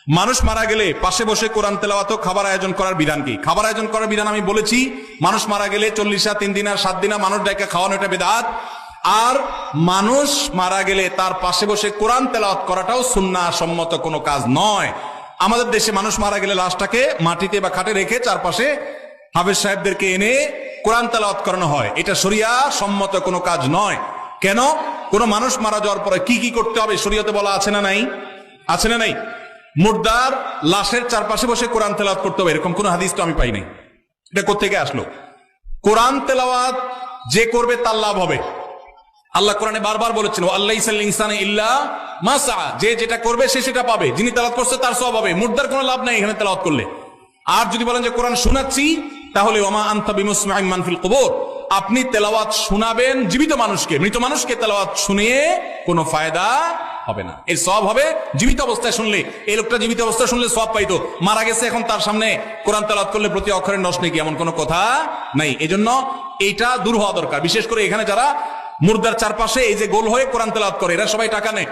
মানুষ মারা গেলে পাশে বসে কোরআন তেলাওয়াত খাবার আয়োজন করার বিধান কি? খাবার আয়োজন করার বিধান আমি বলেছি, মানুষ মারা গেলে 40 3 দিন আর 7 দিন মানুষ ডাইকা খাওয়ানো এটা বিদআত। আর মানুষ মারা গেলে তার পাশে বসে কোরআন তেলাওয়াত করাটাও সুন্নাহ সম্মত কোনো কাজ নয়। আমাদের দেশে মানুষ মারা গেলে লাশটাকে মাটিতে বা খাটে রেখে চারপাশে হাফেজ সাহেবদেরকে এনে কোরআন তেলাওয়াত করানো হয়, এটা শরিয়া সম্মত কোনো কাজ নয়। কেন? কোন মানুষ মারা যাওয়ার পরে কি কি করতে হবে শরীয়তে বলা আছে না নাই? আছে না নাই? মুর্দার লাশের চারপাশে বসে কোরআন তেলাওয়াত করতে হবে, এরকম কোন হাদিস তো আমি পাই নাই। এটা কোত্থেকে আসলো? কোরআন তেলাওয়াত যে করবে তার লাভ হবে। আল্লাহ কোরআনে বারবার বলেছেন, আল্লাইসাল ইনসানে ইল্লা মা সাআ, যে যেটা করবে সে সেটা পাবে, যিনি তেলাওয়াত করছে তার সওয়াব হবে। মুর্দার কোনো লাভ নাই এখানে তেলাওয়াত করলে। আর যদি বলেন যে কোরআন শোনাচ্ছি, তাহলে ওমা আনতা বিমুসমিউম মান ফিল কুবুর, আপনি তেলাওয়াত শোনাবেন জীবিত মানুষকে, মৃত মানুষকে তেলাওয়াত শুনিয়ে কোনো ফায়দা হবে না। এর সওয়াব হবে জীবিত অবস্থায় শুনলে। এই লোকটা জীবিত অবস্থায় শুনলে সওয়াব পাইতো, মারা গেছে এখন তার সামনে কোরআন তেলাওয়াত করলে প্রতি অক্ষরের নষ্ট নেই, এমন কোনো কথা নাই। এজন্য এইটা দূর হওয়া দরকার। বিশেষ করে এখানে যারা মুর্দার চারপাশে এই যে গোল হয়ে কোরআন তেলাওয়াত করে, এরা সবাই টাকা নেয়।